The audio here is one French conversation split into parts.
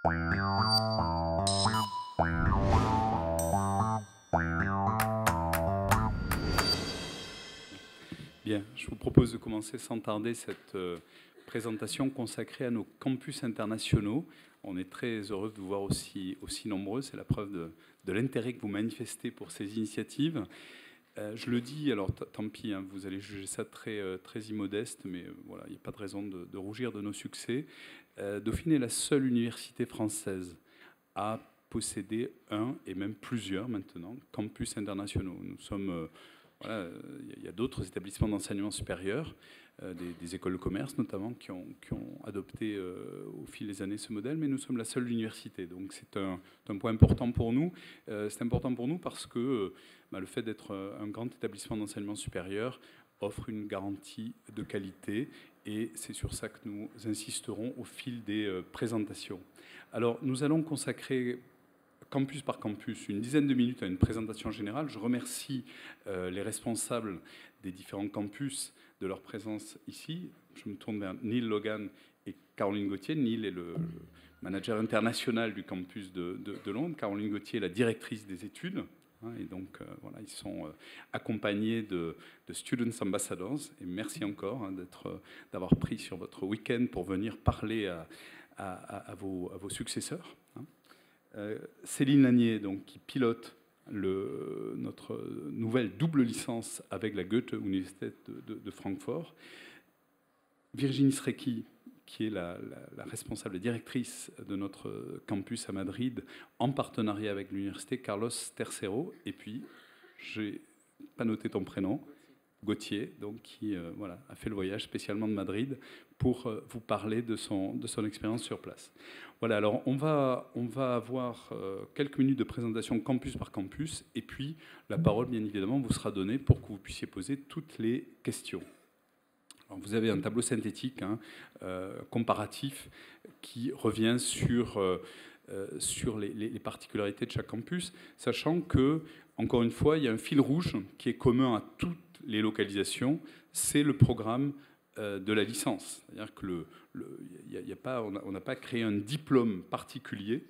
Bien, je vous propose de commencer sans tarder cette présentation consacrée à nos campus internationaux. On est très heureux de vous voir aussi nombreux. C'est la preuve de l'intérêt que vous manifestez pour ces initiatives. Je le dis, alors tant pis, hein, vous allez juger ça très immodeste, mais voilà, il n'y a pas de raison de rougir de nos succès. Dauphine est la seule université française à posséder un et même plusieurs maintenant campus internationaux. Nous sommes voilà, il y a d'autres établissements d'enseignement supérieur, des écoles de commerce notamment, qui ont adopté au fil des années ce modèle, mais nous sommes la seule université. Donc c'est un point important pour nous. C'est important pour nous parce que le fait d'être un grand établissement d'enseignement supérieur offre une garantie de qualité, et c'est sur ça que nous insisterons au fil des présentations. Alors nous allons consacrer campus par campus, une dizaine de minutes à une présentation générale. Je remercie les responsables des différents campus de leur présence ici. Je me tourne vers Neil Logan et Caroline Gauthier. Neil est le manager international du campus de Londres. Caroline Gauthier est la directrice des études. Et donc, voilà, ils sont accompagnés de Students Ambassadors. Et merci encore d'avoir pris sur votre week-end pour venir parler à vos successeurs. Céline Lanier, donc, qui pilote notre nouvelle double licence avec la Goethe-Universität de Francfort. Virginie Srecki, qui est la responsable et directrice de notre campus à Madrid, en partenariat avec l'université Carlos III. Et puis, je n'ai pas noté ton prénom, Gauthier, donc, qui voilà, a fait le voyage spécialement de Madrid pour vous parler de son expérience sur place. Voilà, alors on va avoir quelques minutes de présentation campus par campus, et puis la parole, bien évidemment, vous sera donnée pour que vous puissiez poser toutes les questions. Alors, vous avez un tableau synthétique, comparatif, qui revient sur les particularités de chaque campus, sachant que, encore une fois, il y a un fil rouge qui est commun à toutes les localisations, c'est le programme de la licence. C'est-à-dire que on n'a pas créé un diplôme particulier.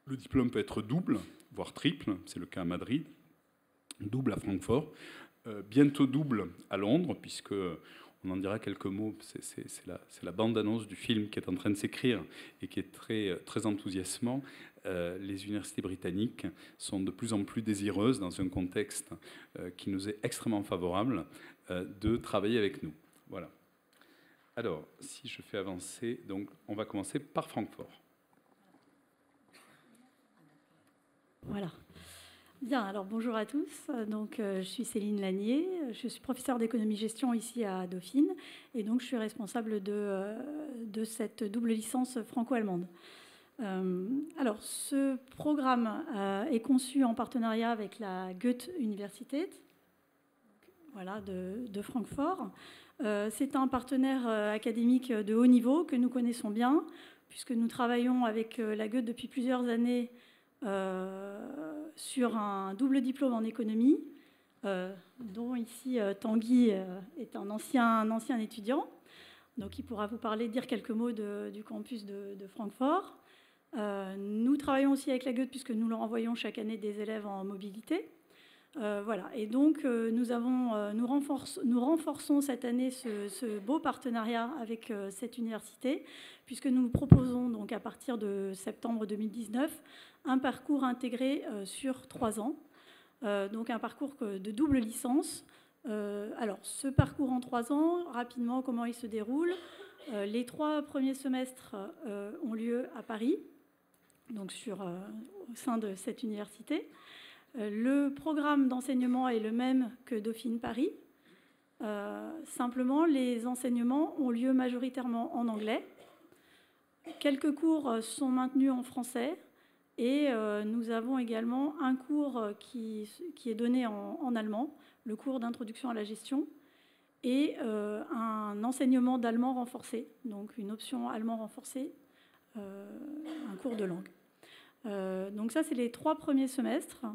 Le diplôme peut être double, voire triple, c'est le cas à Madrid, double à Francfort, bientôt double à Londres, puisque on en dira quelques mots, c'est la bande-annonce du film qui est en train de s'écrire et qui est très enthousiasmant. Les universités britanniques sont de plus en plus désireuses, dans un contexte qui nous est extrêmement favorable, de travailler avec nous. Voilà. Alors, si je fais avancer, donc, on va commencer par Francfort. Voilà. Bien, alors bonjour à tous. Donc, je suis Céline Lanier, je suis professeure d'économie-gestion ici à Dauphine, et donc je suis responsable de cette double licence franco-allemande. Alors, ce programme est conçu en partenariat avec la Goethe-Universität, voilà, de Francfort. C'est un partenaire académique de haut niveau que nous connaissons bien, puisque nous travaillons avec la Goethe depuis plusieurs années sur un double diplôme en économie, dont ici Tanguy est un ancien étudiant. Donc il pourra vous dire quelques mots du campus de Francfort. Nous travaillons aussi avec la Goethe puisque nous leur envoyons chaque année des élèves en mobilité. Voilà. Et donc nous renforçons cette année ce beau partenariat avec cette université, puisque nous proposons donc à partir de septembre 2019 un parcours intégré sur 3 ans, donc un parcours de double licence. Alors ce parcours en 3 ans, rapidement, comment il se déroule? Les 3 premiers semestres ont lieu à Paris, donc au sein de cette université. Le programme d'enseignement est le même que Dauphine Paris. Simplement, les enseignements ont lieu majoritairement en anglais. Quelques cours sont maintenus en français. Et nous avons également un cours qui est donné en allemand, le cours d'introduction à la gestion, et un enseignement d'allemand renforcé, donc une option allemand renforcé, un cours de langue. Donc ça, c'est les 3 premiers semestres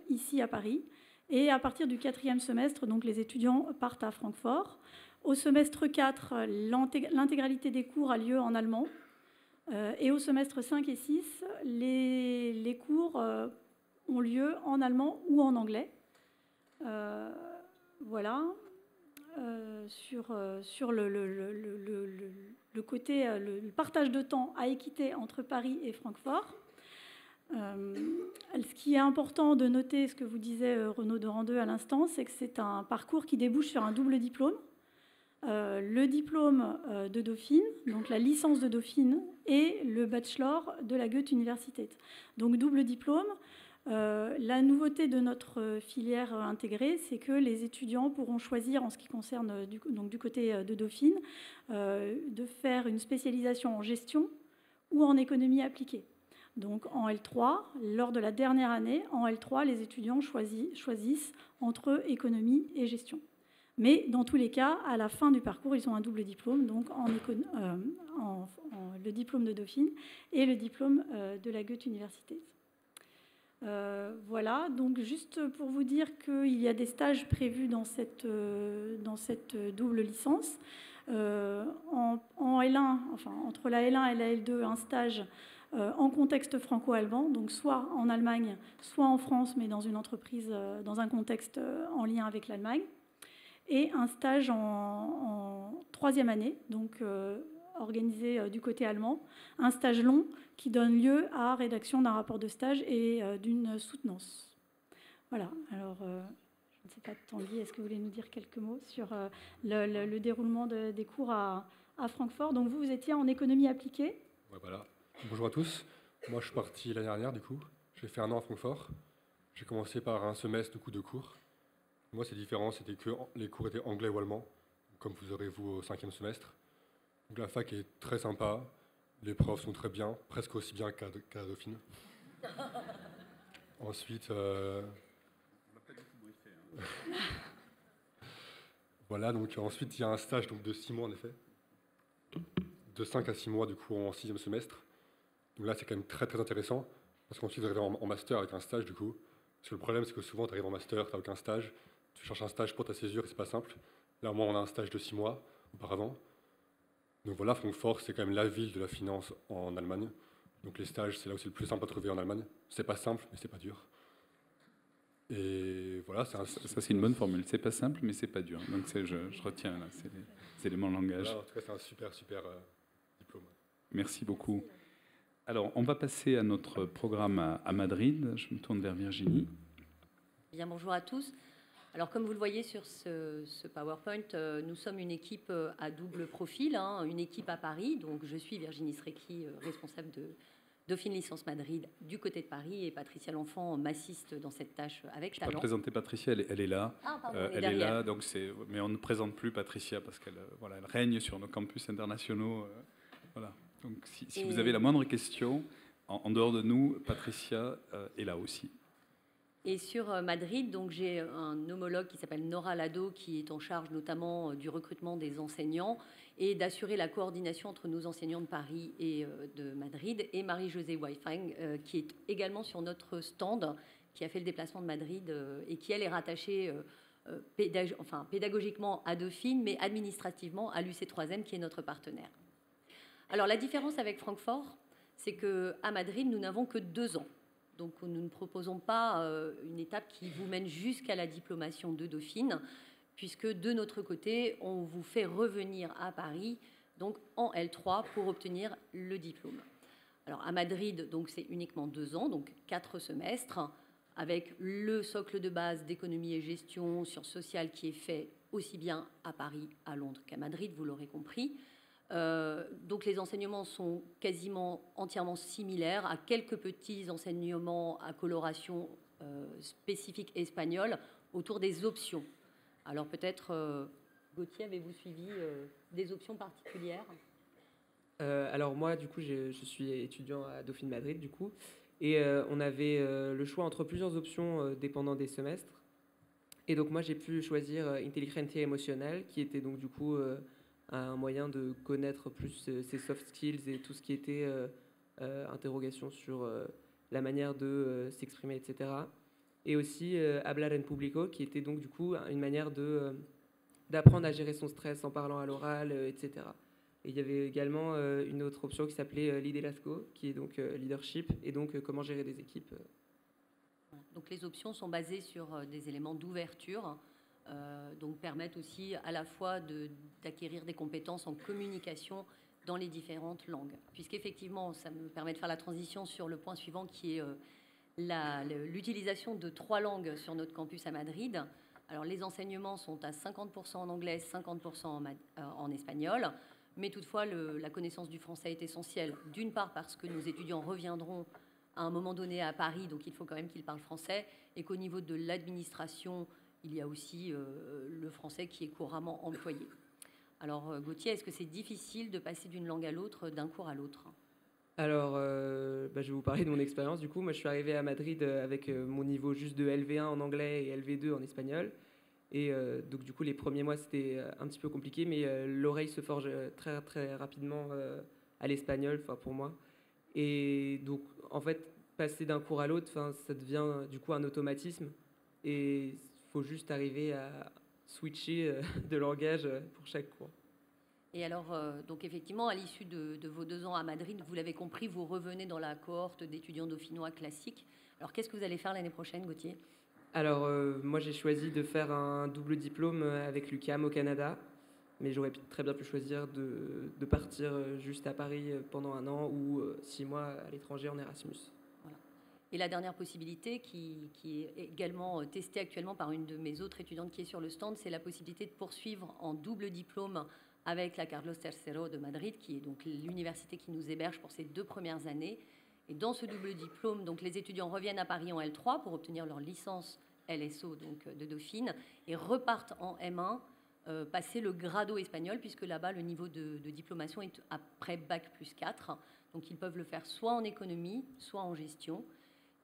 ici à Paris. Et à partir du 4e semestre, donc les étudiants partent à Francfort. Au semestre 4, l'intégralité des cours a lieu en allemand. Et au semestre 5 et 6, les cours ont lieu en allemand ou en anglais. Voilà. Sur le côté, le partage de temps à équité entre Paris et Francfort. Ce qui est important de noter, ce que vous disait Renaud Dorandeux à l'instant, c'est que c'est un parcours qui débouche sur un double diplôme. Le diplôme de Dauphine, donc la licence de Dauphine, et le bachelor de la Goethe-Universität. Donc double diplôme. La nouveauté de notre filière intégrée, c'est que les étudiants pourront choisir, en ce qui concerne du côté de Dauphine, de faire une spécialisation en gestion ou en économie appliquée. Donc en L3, lors de la dernière année, en L3, les étudiants choisissent entre économie et gestion. Mais dans tous les cas, à la fin du parcours, ils ont un double diplôme, donc le diplôme de Dauphine et le diplôme de la Goethe-Universität. Voilà, donc juste pour vous dire qu'il y a des stages prévus dans cette double licence. En L1, enfin entre la L1 et la L2, un stage en contexte franco-allemand, donc soit en Allemagne, soit en France, mais dans une entreprise, dans un contexte en lien avec l'Allemagne. Et un stage en troisième année, donc organisé du côté allemand, un stage long qui donne lieu à rédaction d'un rapport de stage et d'une soutenance. Voilà, alors je ne sais pas, Tanguy, est-ce que vous voulez nous dire quelques mots sur le déroulement des cours à Francfort? Donc vous étiez en économie appliquée. Ouais, voilà. Bonjour à tous, moi je suis parti l'année dernière du coup, j'ai fait un an à Francfort, j'ai commencé par un semestre de cours. Moi, c'est différent, c'était que les cours étaient anglais ou allemand, comme vous aurez vous au 5e semestre. Donc la fac est très sympa, les profs sont très bien, presque aussi bien qu'à Dauphine. Ensuite, voilà, donc ensuite il y a un stage donc, de 6 mois en effet, de 5 à 6 mois du coup en 6e semestre. Donc là, c'est quand même très très intéressant, parce qu'ensuite vous arrivez en master avec un stage du coup. Parce que le problème, c'est que souvent tu arrives en master, tu n'as aucun stage. Tu cherches un stage pour ta césure et c'est pas simple. Là, au moins, on a un stage de 6 mois auparavant. Donc voilà, Francfort, c'est quand même la ville de la finance en Allemagne. Donc les stages, c'est là où c'est le plus simple à trouver en Allemagne. C'est pas simple, mais c'est pas dur. Et voilà, ça c'est une bonne formule. C'est pas simple, mais c'est pas dur. Donc je retiens là, c'est les éléments de langage. Voilà, en tout cas, c'est un super diplôme. Merci beaucoup. Alors, on va passer à notre programme à Madrid. Je me tourne vers Virginie. Bien, bonjour à tous. Alors, comme vous le voyez sur ce PowerPoint, nous sommes une équipe à double profil, une équipe à Paris. Donc, je suis Virginie Srecki, responsable de Dauphine Licence Madrid du côté de Paris, et Patricia L'Enfant m'assiste dans cette tâche avec talent. Je peux présenter Patricia, elle est là. Ah, pardon, elle est là, donc mais on ne présente plus Patricia parce qu'elle elle règne sur nos campus internationaux. Voilà. Donc, si vous avez la moindre question, en dehors de nous, Patricia est là aussi. Et sur Madrid, donc j'ai un homologue qui s'appelle Nora Lado, qui est en charge notamment du recrutement des enseignants et d'assurer la coordination entre nos enseignants de Paris et de Madrid, et Marie-Josée Weifang, qui est également sur notre stand, qui a fait le déplacement de Madrid et qui, elle, est rattachée pédagogiquement à Dauphine, mais administrativement à l'UC3M, qui est notre partenaire. Alors, la différence avec Francfort, c'est qu'à Madrid, nous n'avons que 2 ans. Donc, nous ne proposons pas une étape qui vous mène jusqu'à la diplomation de Dauphine, puisque de notre côté, on vous fait revenir à Paris, donc en L3, pour obtenir le diplôme. Alors, à Madrid, donc, c'est uniquement 2 ans, donc 4 semestres, avec le socle de base d'économie et gestion, sciences sociales, qui est fait aussi bien à Paris, à Londres qu'à Madrid, vous l'aurez compris. Donc les enseignements sont quasiment entièrement similaires, à quelques petits enseignements à coloration spécifique espagnole autour des options. Alors peut-être, Gauthier, avez-vous suivi des options particulières? Alors moi, du coup, je suis étudiant à Dauphine Madrid, du coup, et on avait le choix entre plusieurs options dépendant des semestres. Et donc moi, j'ai pu choisir Inteligencia Emocional, qui était donc du coup un moyen de connaître plus ses soft skills et tout ce qui était interrogation sur la manière de s'exprimer, etc. Et aussi Hablar en Público, qui était donc du coup une manière d'apprendre à gérer son stress en parlant à l'oral, etc. Et il y avait également une autre option qui s'appelait Liderazgo, qui est donc leadership, et donc comment gérer des équipes. Voilà. Donc les options sont basées sur des éléments d'ouverture, donc permettent aussi à la fois d'acquérir des compétences en communication dans les différentes langues. Puisqu'effectivement, ça me permet de faire la transition sur le point suivant qui est l'utilisation de 3 langues sur notre campus à Madrid. Alors les enseignements sont à 50% en anglais, 50% en espagnol, mais toutefois la connaissance du français est essentielle. D'une part parce que nos étudiants reviendront à un moment donné à Paris, donc il faut quand même qu'ils parlent français, et qu'au niveau de l'administration, il y a aussi le français qui est couramment employé. Alors Gauthier, est-ce que c'est difficile de passer d'une langue à l'autre, d'un cours à l'autre? Alors, je vais vous parler de mon expérience. Du coup, moi, je suis arrivé à Madrid avec mon niveau juste de LV1 en anglais et LV2 en espagnol. Et donc, du coup, les premiers mois, c'était un petit peu compliqué, mais l'oreille se forge très, très rapidement à l'espagnol, pour moi. Et donc, en fait, passer d'un cours à l'autre, ça devient du coup un automatisme. Et il faut juste arriver à switcher de langage pour chaque cours. Et alors, donc effectivement, à l'issue de vos 2 ans à Madrid, vous l'avez compris, vous revenez dans la cohorte d'étudiants dauphinois classiques. Alors, qu'est-ce que vous allez faire l'année prochaine, Gauthier? Alors, moi, j'ai choisi de faire un double diplôme avec l'UQAM au Canada, mais j'aurais très bien pu choisir de partir juste à Paris pendant 1 an ou 6 mois à l'étranger en Erasmus. Voilà. Et la dernière possibilité, qui est également testée actuellement par une de mes autres étudiantes qui est sur le stand, c'est la possibilité de poursuivre en double diplôme avec la Carlos III de Madrid, qui est donc l'université qui nous héberge pour ces 2 premières années. Et dans ce double diplôme, donc les étudiants reviennent à Paris en L3 pour obtenir leur licence LSO, donc de Dauphine, et repartent en M1, passer le grado espagnol, puisque là-bas, le niveau de diplomation est après Bac plus 4. Donc ils peuvent le faire soit en économie, soit en gestion.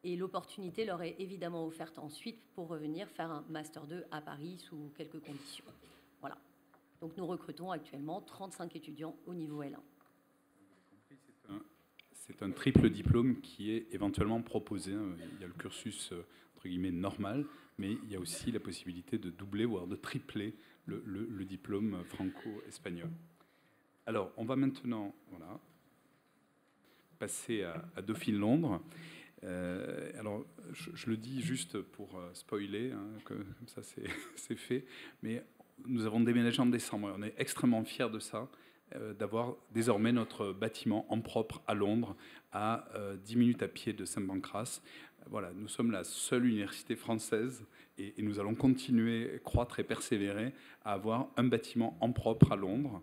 Et l'opportunité leur est évidemment offerte ensuite pour revenir faire un Master 2 à Paris sous quelques conditions. Voilà. Donc nous recrutons actuellement 35 étudiants au niveau L1. C'est un triple diplôme qui est éventuellement proposé. Il y a le cursus entre guillemets normal, mais il y a aussi la possibilité de doubler, voire de tripler le diplôme franco-espagnol. Alors, on va maintenant passer à Dauphine Londres. Alors, je le dis juste pour spoiler, comme ça c'est fait, mais nous avons déménagé en décembre et on est extrêmement fiers de ça, d'avoir désormais notre bâtiment en propre à Londres, à 10 minutes à pied de Saint-Pancras. Voilà, nous sommes la seule université française et nous allons continuer, croître et persévérer à avoir un bâtiment en propre à Londres,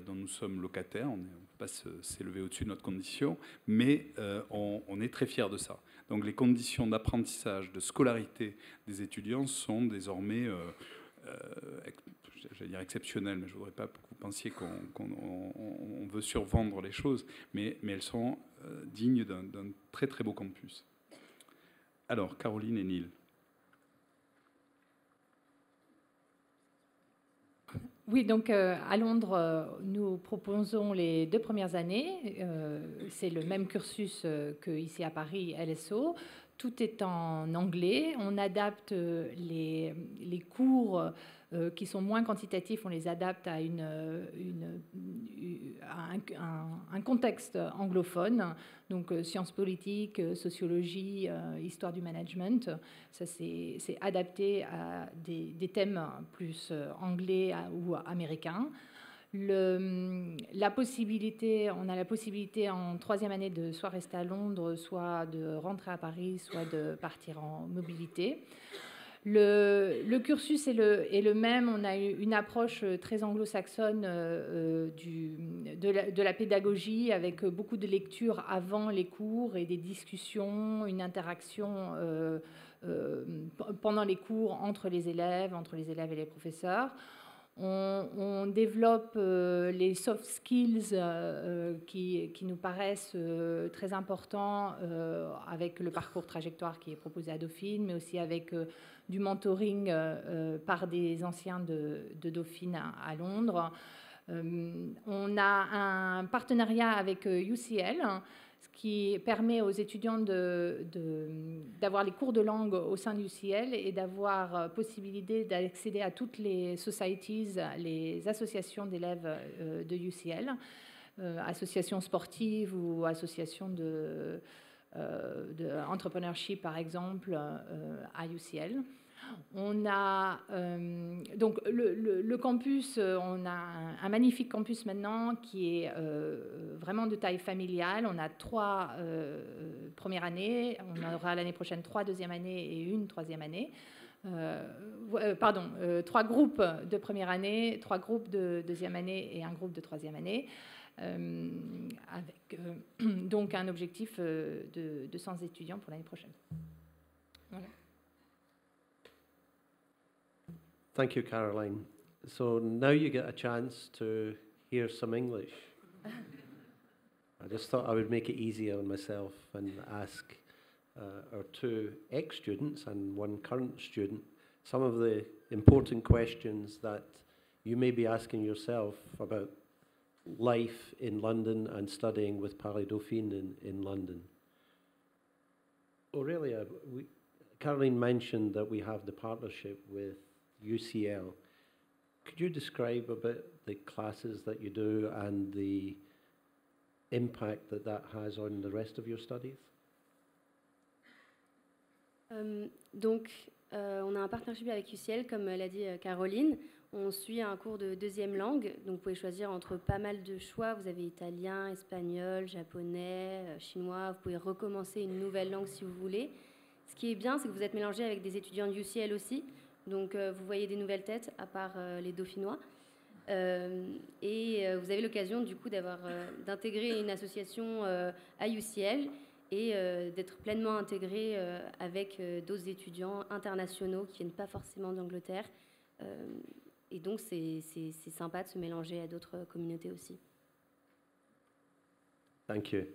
dont nous sommes locataires. On ne peut pas s'élever au-dessus de notre condition, mais on est très fiers de ça. Donc les conditions d'apprentissage, de scolarité des étudiants sont désormais j'allais dire exceptionnelles, mais je ne voudrais pas que vous pensiez qu'on veut survendre les choses, mais elles sont dignes d'un très très beau campus. Alors, Caroline et Neil. Oui, donc à Londres, nous proposons les 2 premières années. C'est le même cursus qu'ici à Paris, LSO. Tout est en anglais. On adapte les cours qui sont moins quantitatifs, on les adapte à un contexte anglophone, donc sciences politiques, sociologie, histoire du management. Ça, c'est adapté à des thèmes plus anglais ou américains. On a la possibilité en 3e année de soit rester à Londres, soit de rentrer à Paris, soit de partir en mobilité. Le cursus est le même. On a eu une approche très anglo-saxonne de la pédagogie, avec beaucoup de lectures avant les cours et des discussions, une interaction pendant les cours entre les élèves et les professeurs. On développe les soft skills qui nous paraissent très importants avec le parcours trajectoire qui est proposé à Dauphine, mais aussi avec du mentoring par des anciens de Dauphine à Londres. On a un partenariat avec UCL ce qui permet aux étudiants d'avoir les cours de langue au sein de UCL et d'avoir possibilité d'accéder à toutes les societies, les associations d'élèves de UCL, associations sportives ou associations de entrepreneurship, par exemple, à UCL. On a donc le campus, on a un magnifique campus maintenant qui est vraiment de taille familiale. On a 3 premières années, on aura l'année prochaine 3 deuxième années et 1 troisième année. 3 groupes de première année, 3 groupes de deuxième année et 1 groupe de troisième année. Avec donc un objectif de 200 étudiants pour l'année prochaine. Voilà. Thank you, Caroline. So now you get a chance to hear some English. I just thought I would make it easier on myself and ask our 2 ex-students and 1 current student some of the important questions that you may be asking yourself about life in London and studying with Paris Dauphine in London. Aurelia, Caroline mentioned that we have the partnership with UCL. Could you describe a bit the classes that you do and the impact that that has on the rest of your studies? On a un partenariat avec UCL, comme l'a dit Caroline. On suit un cours de 2e langue, donc vous pouvez choisir entre pas mal de choix. Vous avez italien, espagnol, japonais, chinois. Vous pouvez recommencer une nouvelle langue si vous voulez. Ce qui est bien, c'est que vous êtes mélangé avec des étudiants de UCL aussi. Donc, vous voyez des nouvelles têtes, à part les Dauphinois. Vous avez l'occasion, du coup, d'intégrer une association à UCL et d'être pleinement intégré avec d'autres étudiants internationaux qui ne viennent pas forcément d'Angleterre. Et donc, c'est sympa de se mélanger à d'autres communautés aussi. Thank you.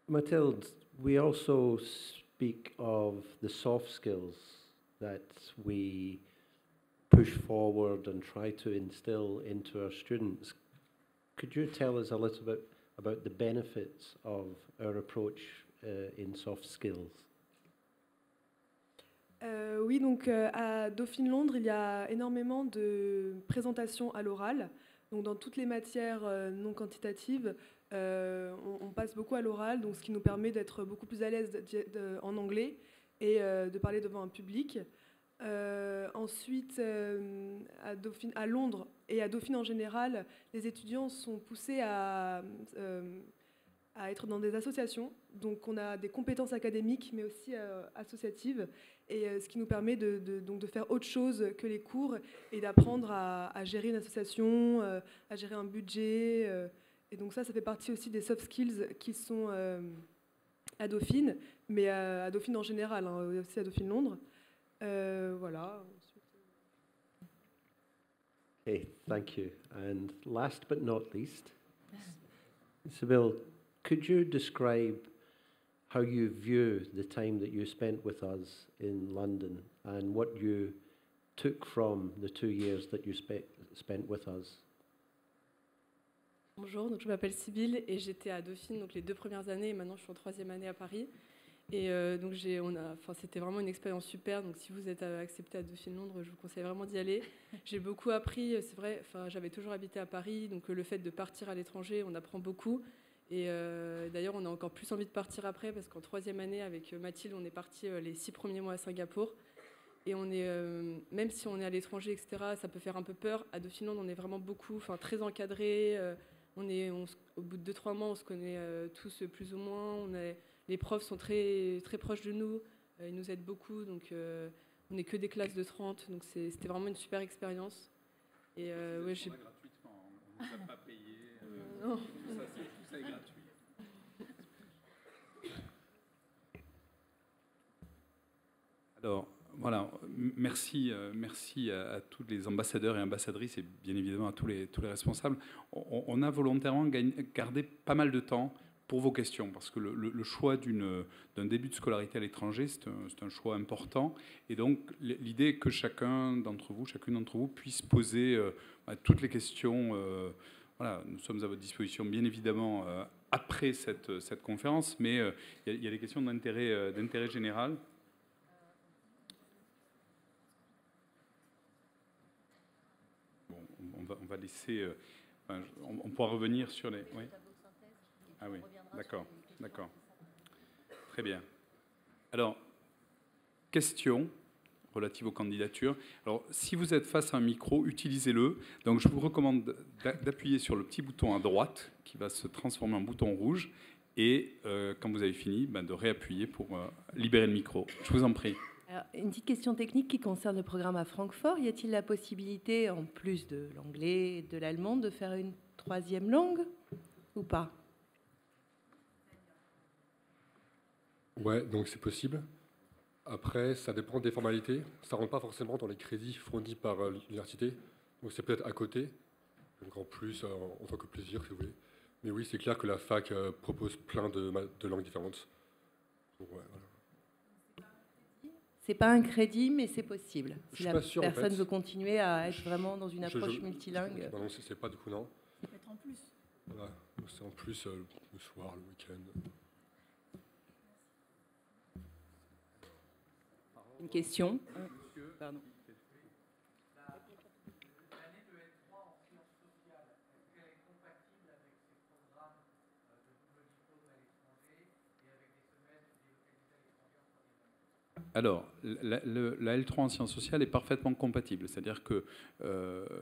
Mathilde, we also speak of the soft skills that we push forward and try to instill into our students. Could you tell us a little bit about the benefits of our approach in soft skills? Oui, donc à Dauphine Londres, il y a énormément de présentations à l'oral. Donc dans toutes les matières non quantitatives, on passe beaucoup à l'oral, donc ce qui nous permet d'être beaucoup plus à l'aise en anglais et de parler devant un public. Ensuite, à Londres et à Dauphine en général, les étudiants sont poussés à être dans des associations. Donc on a des compétences académiques, mais aussi associatives, et ce qui nous permet donc de faire autre chose que les cours et d'apprendre à gérer une association, à gérer un budget. Et donc ça fait partie aussi des soft skills qui sont à Dauphine, mais à Dauphine en général, hein, aussi à Dauphine Londres. Voilà. Okay, thank you. And last but not least, Sibylle, could you describe how you view the time that you spent with us in London and what you took from the 2 years that you spent with us? Bonjour, donc je m'appelle Sibylle et j'étais à Dauphine donc les 2 premières années et maintenant je suis en 3e année à Paris. Et donc c'était vraiment une expérience super. Donc si vous êtes accepté à Dauphine Londres, je vous conseille vraiment d'y aller. J'ai beaucoup appris, c'est vrai. J'avais toujours habité à Paris, donc le fait de partir à l'étranger, on apprend beaucoup. Et d'ailleurs, on a encore plus envie de partir après parce qu'en 3e année, avec Mathilde, on est parti les 6 premiers mois à Singapour. Et on est, même si on est à l'étranger, etc., ça peut faire un peu peur. À Dauphine Londres, on est vraiment très encadré. Au bout de 2-3 mois, on se connaît tous plus ou moins. Les profs sont très, très proches de nous, ils nous aident beaucoup, donc on n'est que des classes de 30, donc c'était vraiment une super expérience. Et ouais, j'ai... gratuitement, on ne nous a pas payé, non. Tout ça est gratuit. Alors, voilà, merci à tous les ambassadeurs et ambassadrices et bien évidemment à tous les responsables. On a volontairement gardé pas mal de temps pour vos questions, parce que le choix d'un début de scolarité à l'étranger, c'est un choix important. Et donc, l'idée est que chacune d'entre vous puisse poser toutes les questions. Voilà, nous sommes à votre disposition, bien évidemment, après cette conférence, mais il y a des questions d'intérêt général. Bon, on va laisser... on pourra revenir sur les... Oui. Ah oui, d'accord. Très bien. Alors, question relative aux candidatures. Alors, si vous êtes face à un micro, utilisez-le. Donc, je vous recommande d'appuyer sur le petit bouton à droite qui va se transformer en bouton rouge et, quand vous avez fini, de réappuyer pour libérer le micro. Je vous en prie. Alors, une petite question technique qui concerne le programme à Francfort. Y a-t-il la possibilité, en plus de l'anglais et de l'allemand, de faire une troisième langue ou pas? Ouais, donc c'est possible. Après, ça dépend des formalités. Ça ne rentre pas forcément dans les crédits fournis par l'université. Donc c'est peut-être à côté. Donc en plus, en tant que plaisir, si vous voulez. Mais oui, c'est clair que la fac propose plein de langues différentes. Donc, ouais, voilà. C'est pas un crédit, mais c'est possible. Si la sûr, personne en fait. veut continuer à être vraiment dans une approche multilingue. Non, c'est pas du coup, non. Ça peut être en plus. Voilà. C'est en plus le soir, le week-end. Une question. Pardon. Alors, la L3 en sciences sociales est parfaitement compatible. C'est-à-dire que,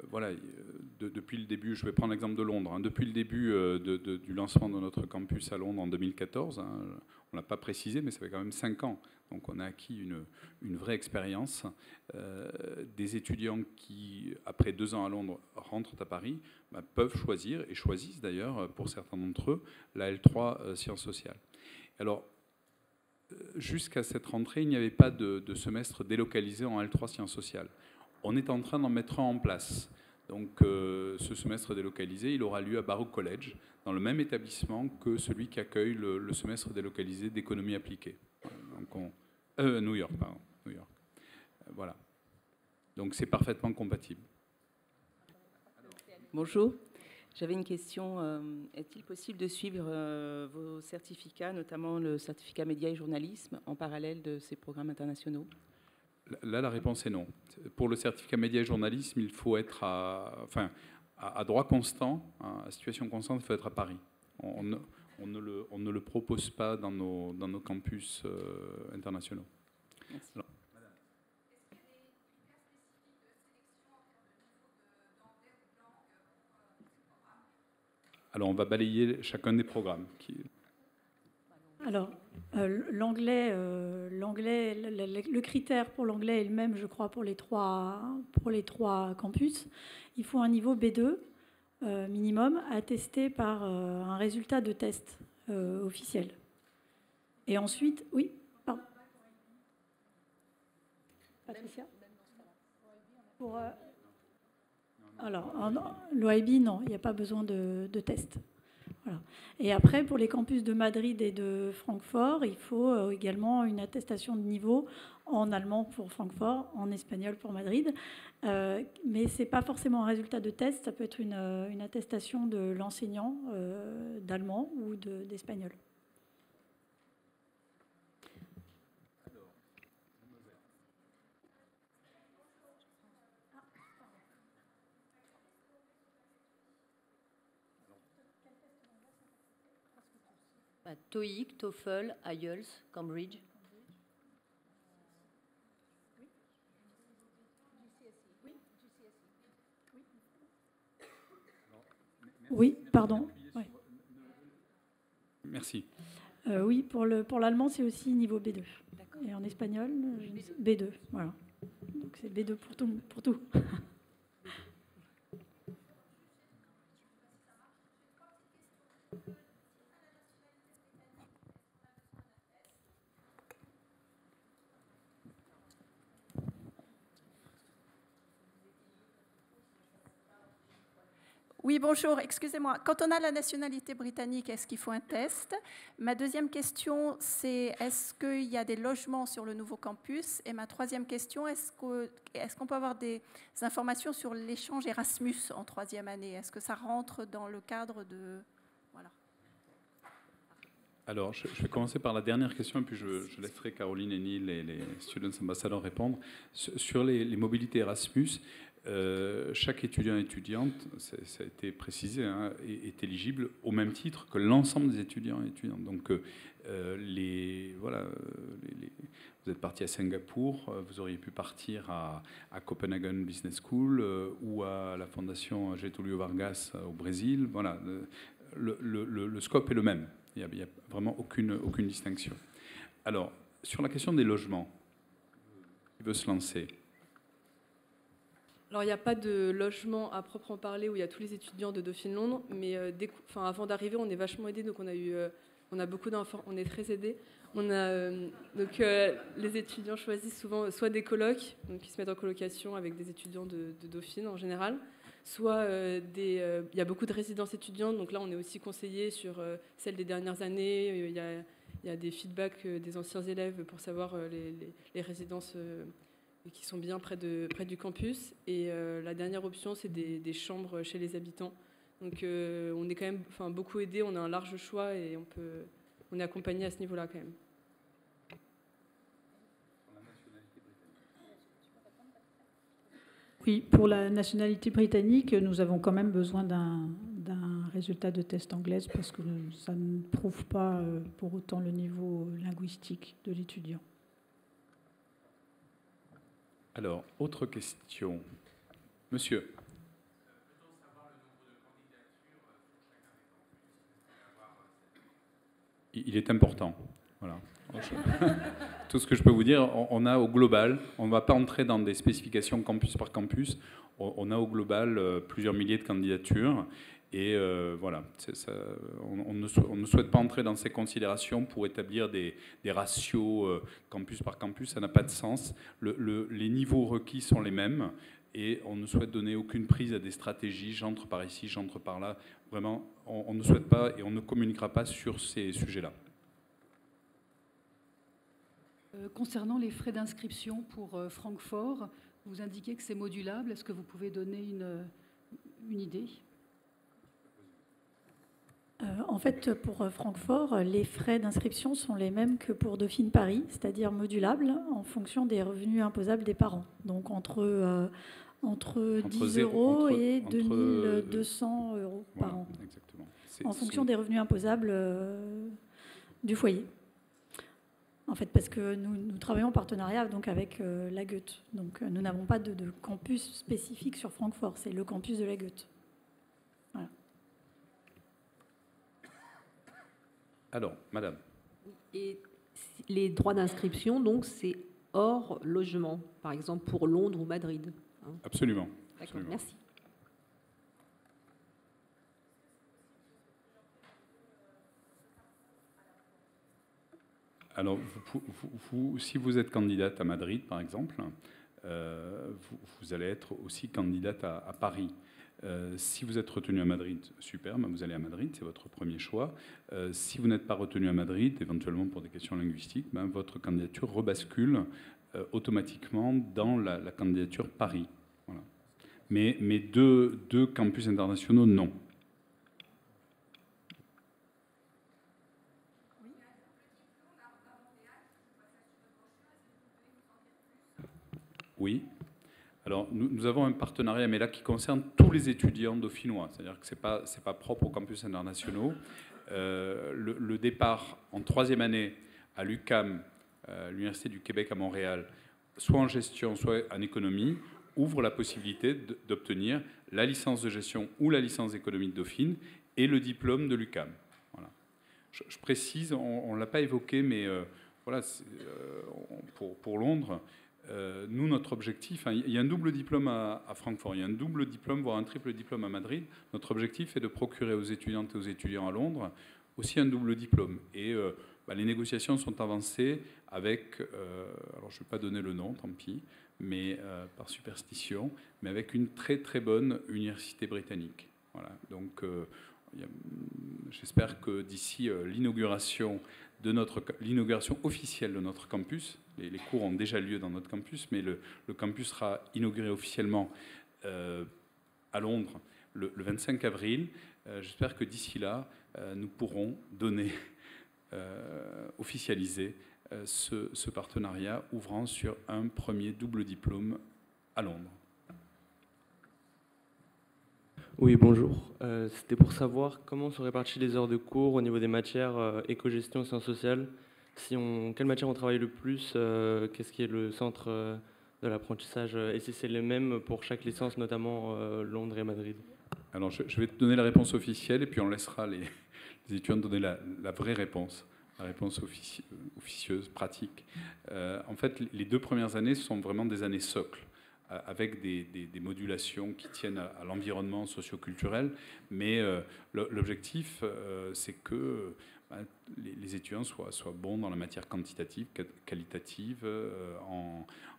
voilà, depuis le début, je vais prendre l'exemple de Londres, depuis le début du lancement de notre campus à Londres en 2014, on ne l'a pas précisé, mais ça fait quand même 5 ans. Donc on a acquis une vraie expérience. Des étudiants qui, après 2 ans à Londres, rentrent à Paris, peuvent choisir, et choisissent d'ailleurs, pour certains d'entre eux, la L3 sciences sociales. Alors, jusqu'à cette rentrée, il n'y avait pas de semestre délocalisé en L3 sciences sociales. On est en train d'en mettre un en place. Donc ce semestre délocalisé, il aura lieu à Baruch College, dans le même établissement que celui qui accueille le semestre délocalisé d'économie appliquée. Donc New York, pardon. New York. Voilà. Donc c'est parfaitement compatible. Bonjour. J'avais une question. Est-il possible de suivre vos certificats, notamment le certificat média et journalisme, en parallèle de ces programmes internationaux? Là, la réponse est non. Pour le certificat média et journalisme, il faut être à droit constant, à situation constante, il faut être à Paris. On ne le propose pas dans nos campus internationaux. Merci. Alors, on va balayer chacun des programmes. Alors, l'anglais, le critère pour l'anglais est le même, je crois, pour les trois campus. Il faut un niveau B2 minimum, attesté par un résultat de test officiel. Et ensuite, oui, pardon. Patricia pour, alors, l'OIB, non, il n'y a pas besoin de test. Voilà. Et après, pour les campus de Madrid et de Francfort, il faut également une attestation de niveau en allemand pour Francfort, en espagnol pour Madrid. Mais ce n'est pas forcément un résultat de test, ça peut être une attestation de l'enseignant d'allemand ou d'espagnol. TOEIC, TOEFL, IELTS, Cambridge. Oui, pardon. Ouais. Merci. Oui, pour l'allemand, c'est aussi niveau B2. Et en espagnol, B2. Voilà. Donc c'est B2 pour tout. Oui, bonjour, excusez-moi. Quand on a la nationalité britannique, est-ce qu'il faut un test? Ma deuxième question, c'est est-ce qu'il y a des logements sur le nouveau campus? Et ma troisième question, est-ce qu'on peut avoir des informations sur l'échange Erasmus en troisième année? Est-ce que ça rentre dans le cadre de... Voilà. Alors, je vais commencer par la dernière question, et puis je laisserai Caroline et Neil, les Students Ambassadors, répondre. Sur les mobilités Erasmus, chaque étudiant et étudiante, ça a été précisé, hein, est éligible au même titre que l'ensemble des étudiants et étudiantes. Donc, vous êtes parti à Singapour, vous auriez pu partir à Copenhagen Business School ou à la Fondation Getúlio Vargas au Brésil. Voilà, le scope est le même. Il n'y a vraiment aucune distinction. Alors, sur la question des logements, qui veut se lancer? Alors, il n'y a pas de logement à proprement parler où il y a tous les étudiants de Dauphine Londres, mais avant d'arriver, on est vachement aidés, donc on a beaucoup d'informations, on est très aidés. Les étudiants choisissent souvent soit des colocs, donc ils se mettent en colocation avec des étudiants de Dauphine en général, soit il y a beaucoup de résidences étudiantes, donc là on est aussi conseillé sur celles des dernières années, il y a des feedbacks des anciens élèves pour savoir les résidences qui sont bien près du campus, et la dernière option c'est des chambres chez les habitants. Donc on est quand même beaucoup aidés, on a un large choix et on est accompagné à ce niveau-là quand même. Oui, pour la nationalité britannique, nous avons quand même besoin d'un résultat de test anglaise parce que ça ne prouve pas pour autant le niveau linguistique de l'étudiant. Alors, autre question. Monsieur. Il est important. Voilà. Tout ce que je peux vous dire, on a au global, on ne va pas entrer dans des spécifications campus par campus, on a au global plusieurs milliers de candidatures. Et voilà, on ne souhaite pas entrer dans ces considérations pour établir des ratios campus par campus, ça n'a pas de sens. Les niveaux requis sont les mêmes et on ne souhaite donner aucune prise à des stratégies, j'entre par ici, j'entre par là. Vraiment, on ne souhaite pas et on ne communiquera pas sur ces sujets-là. Concernant les frais d'inscription pour Francfort, vous indiquez que c'est modulable. Est-ce que vous pouvez donner une idée ? En fait, pour Francfort, les frais d'inscription sont les mêmes que pour Dauphine Paris, c'est-à-dire modulables en fonction des revenus imposables des parents. Donc entre 10 euros et 2200 euros par an, exactement. en fonction des revenus imposables du foyer. En fait, parce que nous travaillons en partenariat donc avec la Goethe. Donc nous n'avons pas de campus spécifique sur Francfort, c'est le campus de la Goethe. Voilà. Alors, madame. Et les droits d'inscription, donc, c'est hors logement, par exemple pour Londres ou Madrid, hein. Absolument. D'accord, Absolument. merci. Alors, si vous êtes candidate à Madrid, par exemple, vous allez être aussi candidate à Paris. Si vous êtes retenu à Madrid, super, ben vous allez à Madrid, c'est votre premier choix. Si vous n'êtes pas retenu à Madrid, éventuellement pour des questions linguistiques, ben votre candidature rebascule automatiquement dans la candidature Paris. Voilà. Mais deux campus internationaux, non. Oui. Alors, nous avons un partenariat, mais là, qui concerne tous les étudiants dauphinois. C'est-à-dire que ce n'est pas propre aux campus internationaux. Le départ en troisième année à l'UQAM, l'Université du Québec à Montréal, soit en gestion, soit en économie, ouvre la possibilité d'obtenir la licence de gestion ou la licence d'économie de Dauphine et le diplôme de l'UQAM. Voilà. Je précise, on ne l'a pas évoqué, mais voilà, pour Londres, nous, notre objectif, il y a un double diplôme à Francfort, il y a un double diplôme, voire un triple diplôme à Madrid. Notre objectif est de procurer aux étudiantes et aux étudiants à Londres aussi un double diplôme. Et les négociations sont avancées avec, alors je ne vais pas donner le nom, tant pis, mais par superstition, mais avec une très très bonne université britannique. Voilà. Donc j'espère que d'ici l'inauguration officielle de notre campus, les cours ont déjà lieu dans notre campus, mais le campus sera inauguré officiellement à Londres le 25 avril. J'espère que d'ici là, nous pourrons donner officialiser ce partenariat ouvrant sur un premier double diplôme à Londres. Oui, bonjour. C'était pour savoir comment sont réparties les heures de cours au niveau des matières éco-gestion et sciences sociales. Quelle matière on travaille le plus, qu'est-ce qui est le centre de l'apprentissage, et si c'est le même pour chaque licence, notamment Londres et Madrid. Alors, je vais te donner la réponse officielle et puis on laissera les étudiants donner la vraie réponse, la réponse officieuse, pratique. En fait, les 2 premières années sont vraiment des années socles, avec des modulations qui tiennent à l'environnement socio-culturel, mais l'objectif, c'est que les étudiants soient bons dans la matière quantitative, qualitative,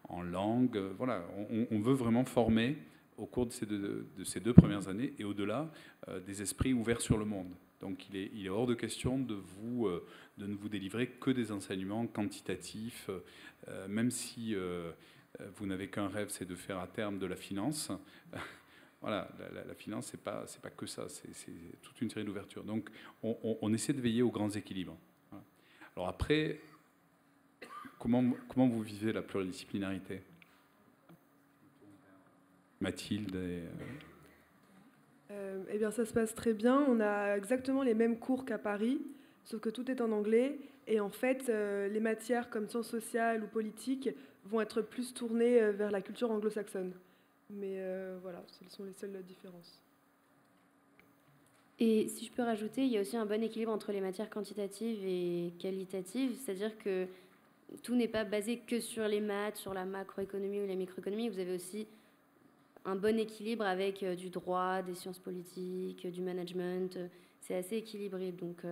en langue. Voilà, on veut vraiment former au cours de ces 2 premières années et au-delà des esprits ouverts sur le monde. Donc il est hors de question de ne vous délivrer que des enseignements quantitatifs, même si vous n'avez qu'un rêve, c'est de faire à terme de la finance. Voilà, la finance, c'est pas que ça, c'est toute une série d'ouvertures. Donc, on essaie de veiller aux grands équilibres. Voilà. Alors après, comment vous vivez la pluridisciplinarité, Mathilde Eh bien, ça se passe très bien. On a exactement les mêmes cours qu'à Paris, sauf que tout est en anglais. Et en fait, les matières comme sciences sociales ou politiques vont être plus tournées vers la culture anglo-saxonne. Mais voilà, ce sont les seules différences. Et si je peux rajouter, il y a aussi un bon équilibre entre les matières quantitatives et qualitatives, c'est-à-dire que tout n'est pas basé que sur les maths, sur la macroéconomie ou la microéconomie. Vous avez aussi un bon équilibre avec du droit, des sciences politiques, du management. C'est assez équilibré, donc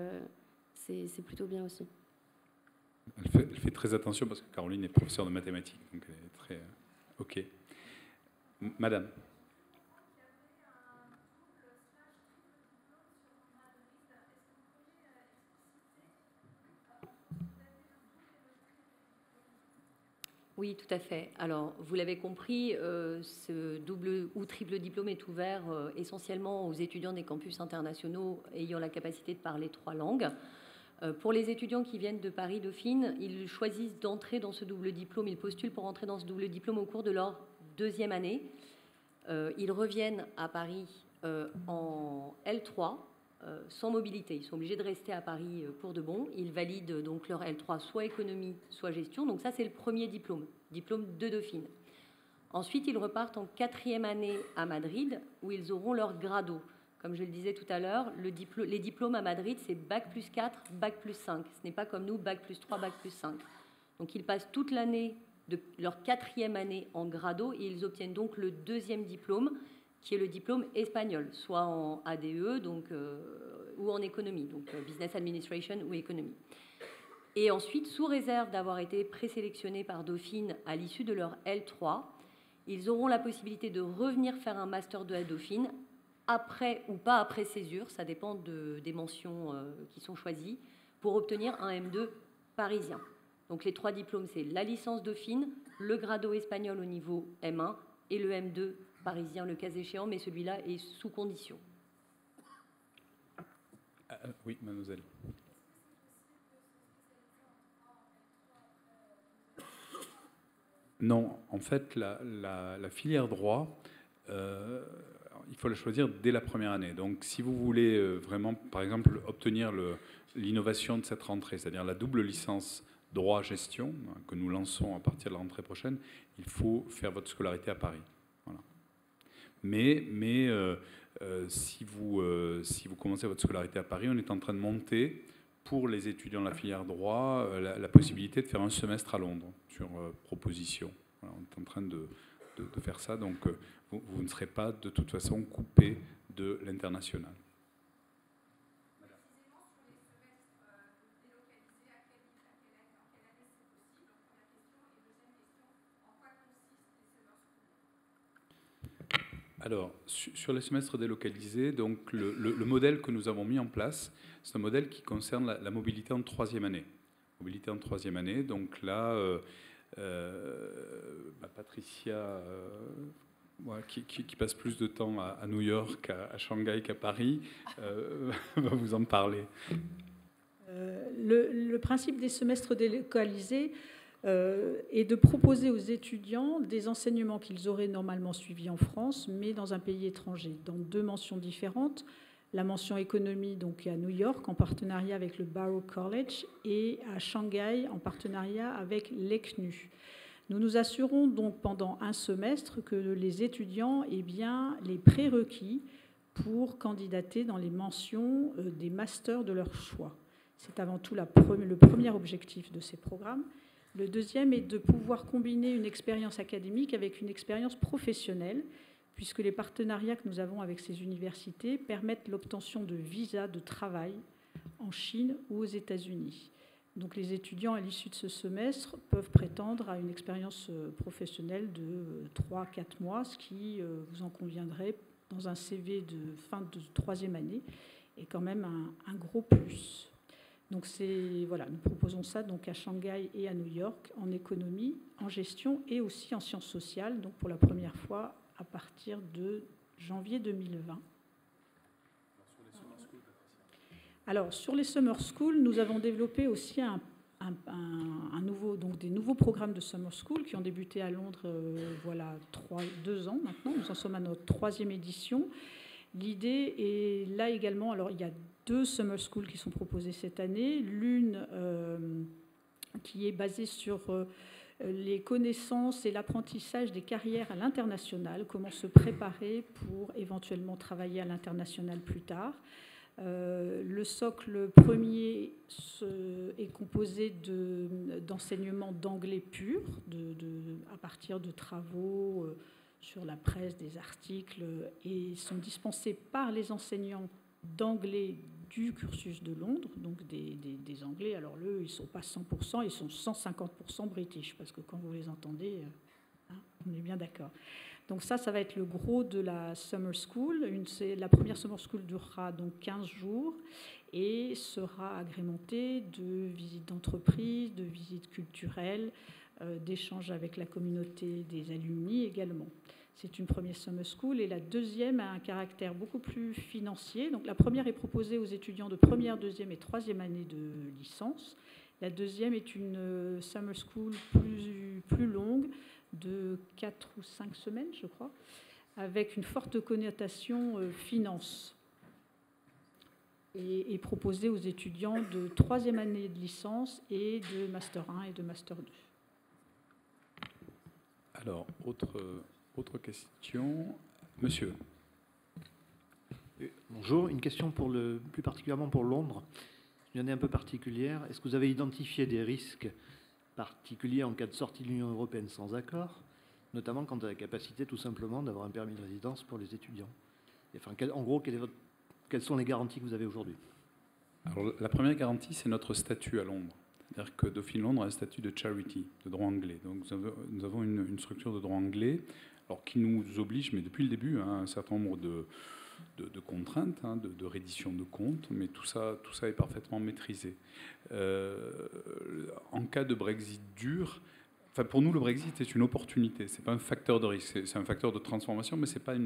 c'est plutôt bien aussi. Elle fait très attention parce que Caroline est professeure de mathématiques, donc elle est très... OK. Madame. Oui, tout à fait. Alors, vous l'avez compris, ce double ou triple diplôme est ouvert essentiellement aux étudiants des campus internationaux ayant la capacité de parler 3 langues. Pour les étudiants qui viennent de Paris-Dauphine, ils choisissent d'entrer dans ce double diplôme, ils postulent pour entrer dans ce double diplôme au cours de leur 2e année. Ils reviennent à Paris en L3, sans mobilité. Ils sont obligés de rester à Paris pour de bon. Ils valident donc leur L3, soit économie, soit gestion. Donc ça, c'est le premier diplôme de Dauphine. Ensuite, ils repartent en 4e année à Madrid, où ils auront leur grado. Comme je le disais tout à l'heure, les diplômes à Madrid, c'est Bac plus 4, Bac plus 5. Ce n'est pas comme nous, Bac plus 3, Bac plus 5. Donc ils passent toute l'année de leur 4e année en grado et ils obtiennent donc le 2e diplôme, qui est le diplôme espagnol, soit en ADE ou en économie, donc Business Administration ou économie. Et ensuite, sous réserve d'avoir été présélectionnés par Dauphine à l'issue de leur L3, ils auront la possibilité de revenir faire un Master 2 à Dauphine, après ou pas après césure, ça dépend des mentions qui sont choisies, pour obtenir un M2 parisien. Donc les 3 diplômes, c'est la licence Dauphine, le grado espagnol au niveau M1 et le M2 parisien, le cas échéant, mais celui-là est sous condition. Oui, mademoiselle. Non, en fait, la filière droit, il faut la choisir dès la première année. Donc, si vous voulez vraiment, par exemple, obtenir l'innovation de cette rentrée, c'est-à-dire la double licence droit-gestion, que nous lançons à partir de la rentrée prochaine, il faut faire votre scolarité à Paris. Voilà. Mais si vous commencez votre scolarité à Paris, on est en train de monter, pour les étudiants de la filière droit, la possibilité de faire un semestre à Londres, sur proposition. Voilà, on est en train de faire ça, donc vous ne serez pas de toute façon coupé de l'international. Alors, sur les semestres délocalisés, donc le modèle que nous avons mis en place, c'est un modèle qui concerne la mobilité en 3e année. Mobilité en 3e année, donc là, Patricia, qui passe plus de temps à New York, à Shanghai qu'à Paris, va vous en parler. Le principe des semestres délocalisés est de proposer aux étudiants des enseignements qu'ils auraient normalement suivis en France, mais dans un pays étranger, dans 2 mentions différentes. La mention économie, donc à New York, en partenariat avec le Barrow College, et à Shanghai, en partenariat avec l'ECNU. Nous nous assurons donc pendant un semestre que les étudiants aient bien les prérequis pour candidater dans les mentions des masters de leur choix. C'est avant tout le premier objectif de ces programmes. Le deuxième est de pouvoir combiner une expérience académique avec une expérience professionnelle, puisque les partenariats que nous avons avec ces universités permettent l'obtention de visas de travail en Chine ou aux États-Unis. Donc les étudiants à l'issue de ce semestre peuvent prétendre à une expérience professionnelle de 3-4 mois, ce qui, vous en conviendrez, dans un CV de fin de 3e année, est quand même un gros plus. Donc voilà, nous proposons ça donc à Shanghai et à New York en économie, en gestion et aussi en sciences sociales, donc pour la première fois à partir de janvier 2020. Alors, sur les Summer School, nous avons développé aussi des nouveaux programmes de Summer School qui ont débuté à Londres, voilà, 2 ans maintenant. Nous en sommes à notre 3e édition. L'idée est là également, alors il y a 2 Summer School qui sont proposées cette année. L'une qui est basée sur les connaissances et l'apprentissage des carrières à l'international, comment se préparer pour éventuellement travailler à l'international plus tard. Le socle premier est composé d'enseignements d'anglais pur, à partir de travaux sur la presse, des articles, et sont dispensés par les enseignants d'anglais du cursus de Londres, donc des Anglais. Alors eux, ils ne sont pas 100%, ils sont 150% british, parce que quand vous les entendez, on est bien d'accord. Donc ça va être le gros de la Summer School. La première Summer School durera donc 15 jours et sera agrémentée de visites d'entreprise, de visites culturelles, d'échanges avec la communauté des alumni également. C'est une première Summer School et la deuxième a un caractère beaucoup plus financier. Donc la première est proposée aux étudiants de première, deuxième et troisième année de licence. La deuxième est une Summer School plus longue, de 4 ou 5 semaines, je crois, avec une forte connotation finance, et proposée aux étudiants de troisième année de licence et de Master 1 et de Master 2. Alors, autre question. Monsieur. Bonjour, une question plus particulièrement pour Londres. Une année un peu particulière. Est-ce que vous avez identifié des risques particulier en cas de sortie de l'Union européenne sans accord, notamment quant à la capacité tout simplement d'avoir un permis de résidence pour les étudiants? Enfin, en gros, quelles sont les garanties que vous avez aujourd'hui? Alors, la première garantie, c'est notre statut à Londres. C'est-à-dire que Dauphine Londres a un statut de charity, de droit anglais. Donc nous avons une structure de droit anglais, alors qui nous oblige, mais depuis le début, à un certain nombre de contraintes, de reddition de comptes, mais tout ça est parfaitement maîtrisé. En cas de Brexit dur, enfin pour nous le Brexit est une opportunité, c'est pas un facteur de risque, c'est un facteur de transformation, mais c'est pas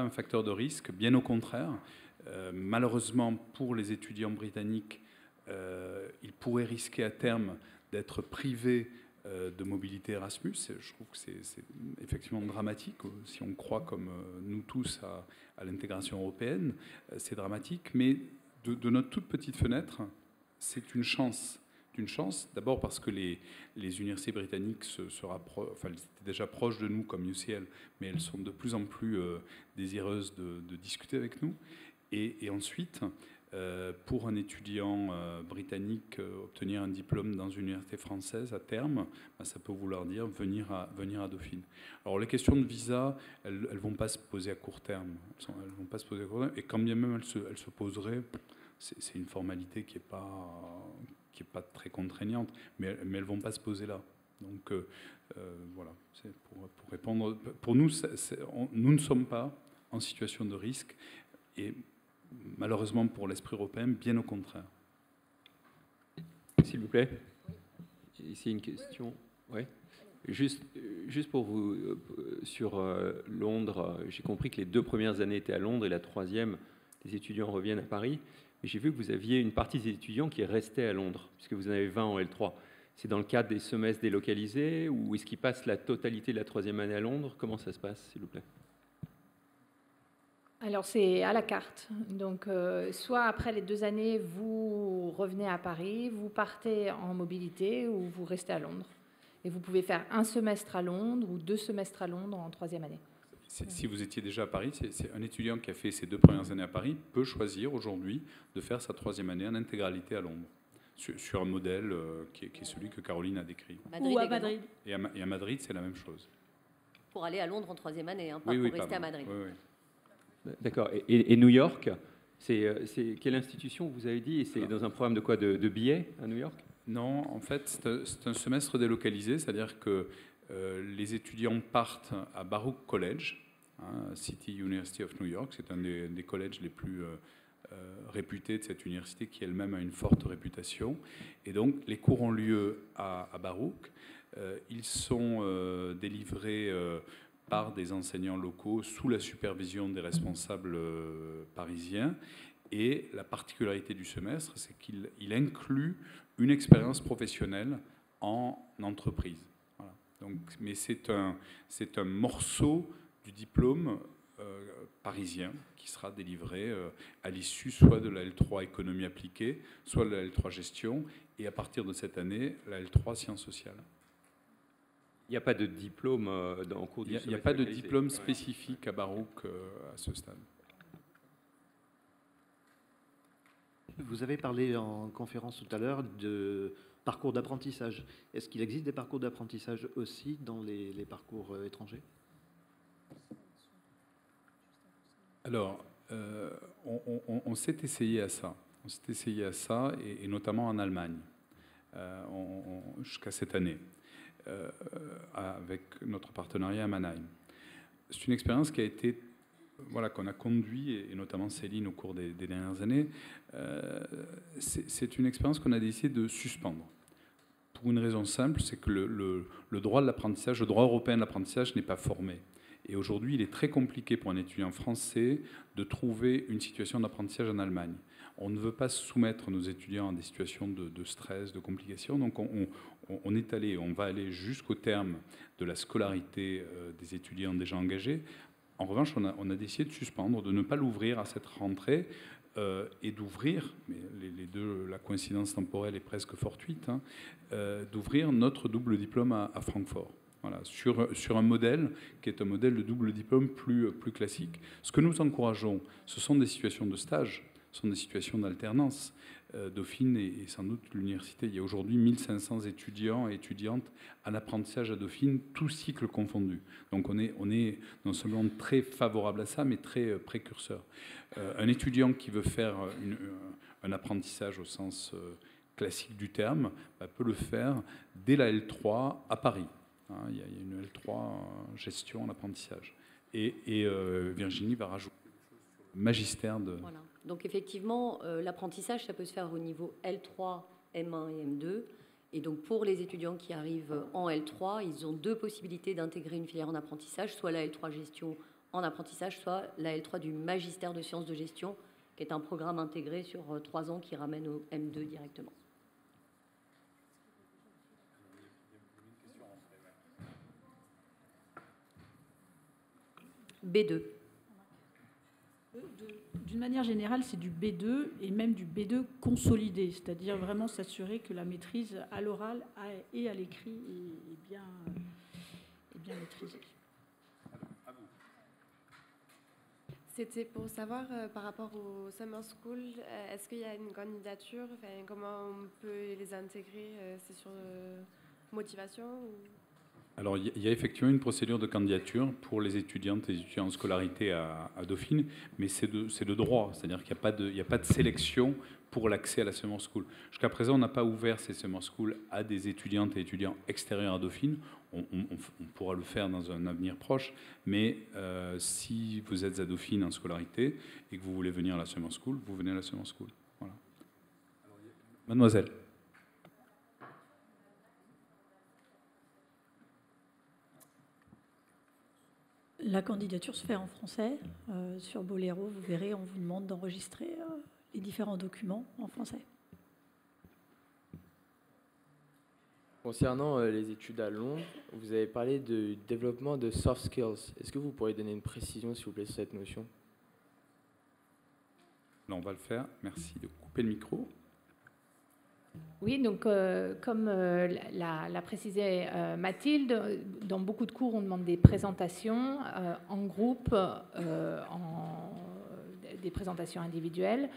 un facteur de risque, bien au contraire. Malheureusement pour les étudiants britanniques, ils pourraient risquer à terme d'être privés de mobilité Erasmus. Je trouve que c'est effectivement dramatique. Si on croit comme nous tous à l'intégration européenne, c'est dramatique. Mais de notre toute petite fenêtre, c'est une chance. Une chance, d'abord parce que les universités britanniques se rapprochent, enfin elles étaient déjà proches de nous comme UCL, mais elles sont de plus en plus désireuses de discuter avec nous. Et ensuite, pour un étudiant britannique, obtenir un diplôme dans une université française à terme, ça peut vouloir dire venir à Dauphine. Alors les questions de visa, elles ne vont pas se poser à court terme. Elles vont pas se poser à court terme. Et quand bien même elles se poseraient, c'est une formalité qui est pas très contraignante, mais elles ne vont pas se poser là. Donc voilà, c'est pour répondre. Pour nous, nous ne sommes pas en situation de risque. Et malheureusement pour l'esprit européen, bien au contraire. S'il vous plaît. Ici une question. Ouais. Juste pour vous, sur Londres, j'ai compris que les 2 premières années étaient à Londres et la 3e, les étudiants reviennent à Paris. Mais j'ai vu que vous aviez une partie des étudiants qui restaient à Londres, puisque vous en avez 20 en L3. C'est dans le cadre des semestres délocalisés ou est-ce qu'ils passent la totalité de la troisième année à Londres? Comment ça se passe, s'il vous plaît? Alors c'est à la carte. Donc soit après les 2 années, vous revenez à Paris, vous partez en mobilité ou vous restez à Londres. Et vous pouvez faire 1 semestre à Londres ou 2 semestres à Londres en troisième année. Si vous étiez déjà à Paris, c'est un étudiant qui a fait ses 2 premières années à Paris peut choisir aujourd'hui de faire sa troisième année en intégralité à Londres, sur un modèle qui est celui que Caroline a décrit. Ou à Madrid. Et à Madrid, c'est la même chose. Pour aller à Londres en troisième année, hein, pas pour rester à Madrid. Oui. D'accord. Et New York, c'est quelle institution vous avez dit? Et c'est dans un programme de quoi, de billets à New York? Non, en fait, c'est un semestre délocalisé, c'est-à-dire que les étudiants partent à Baruch College, City University of New York. C'est un des collèges les plus réputés de cette université qui elle-même a une forte réputation. Et donc, les cours ont lieu à Baruch. Ils sont délivrés par des enseignants locaux sous la supervision des responsables parisiens. Et la particularité du semestre, c'est qu'il inclut une expérience professionnelle en entreprise. Voilà. Donc, mais c'est un morceau du diplôme parisien qui sera délivré à l'issue soit de la L3 économie appliquée, soit de la L3 gestion, et à partir de cette année, la L3 sciences sociales. Il n'y a pas de diplôme en cours du semestre? Il n'y a pas de diplôme spécifique à Baruch à ce stade. Vous avez parlé en conférence tout à l'heure de parcours d'apprentissage. Est-ce qu'il existe des parcours d'apprentissage aussi dans les parcours étrangers? Alors, on s'est essayé à ça. On s'est essayé à ça, et notamment en Allemagne, jusqu'à cette année, avec notre partenariat à Mannheim. C'est une expérience qui a été, qu'on a conduit, et notamment Céline au cours des dernières années. C'est une expérience qu'on a décidé de suspendre. Pour une raison simple, c'est que le droit de l'apprentissage, le droit européen de l'apprentissage n'est pas formé. Et aujourd'hui, il est très compliqué pour un étudiant français de trouver une situation d'apprentissage en Allemagne. On ne veut pas soumettre nos étudiants à des situations de stress, de complications. Donc on va aller jusqu'au terme de la scolarité des étudiants déjà engagés. En revanche, on a décidé de suspendre, de ne pas l'ouvrir à cette rentrée et d'ouvrir, mais la coïncidence temporelle est presque fortuite, d'ouvrir notre double diplôme à Francfort. Voilà, sur un modèle qui est un modèle de double diplôme plus classique. Ce que nous encourageons, ce sont des situations de stage, ce sont des situations d'alternance. Dauphine et sans doute l'université, il y a aujourd'hui 1500 étudiants et étudiantes en apprentissage à Dauphine, tous cycles confondus. Donc on est non seulement très favorable à ça, mais très précurseur. Un étudiant qui veut faire un apprentissage au sens classique du terme peut le faire dès la L3 à Paris. Il y a une L3 gestion en apprentissage. Et Virginie va rajouter le magistère de... Voilà. Donc effectivement, l'apprentissage, ça peut se faire au niveau L3, M1 et M2. Et donc pour les étudiants qui arrivent en L3, ils ont 2 possibilités d'intégrer une filière en apprentissage, soit la L3 gestion en apprentissage, soit la L3 du magistère de sciences de gestion, qui est un programme intégré sur 3 ans qui ramène au M2 directement. B2. D'une manière générale, c'est du B2 et même du B2 consolidé, c'est-à-dire vraiment s'assurer que la maîtrise à l'oral et à l'écrit est bien maîtrisée. C'était pour savoir par rapport au Summer School, est-ce qu'il y a une candidature, comment on peut les intégrer, c'est sur motivation ou... Alors, il y a effectivement une procédure de candidature pour les étudiantes et étudiants en scolarité à Dauphine, mais c'est de droit, c'est-à-dire qu'il n'y a pas de sélection pour l'accès à la Summer School. Jusqu'à présent, on n'a pas ouvert ces Summer School à des étudiantes et étudiants extérieurs à Dauphine. On pourra le faire dans un avenir proche, mais si vous êtes à Dauphine en scolarité et que vous voulez venir à la Summer School, vous venez à la Summer School. Voilà. Mademoiselle. La candidature se fait en français. Sur Bolero, vous verrez, on vous demande d'enregistrer les différents documents en français. Concernant les études à Londres, vous avez parlé du développement de soft skills. Est-ce que vous pourriez donner une précision, s'il vous plaît, sur cette notion? Là, on va le faire. Merci de couper le micro. Oui, donc comme l'a précisé Mathilde, dans beaucoup de cours, on demande des présentations en groupe, des présentations individuelles,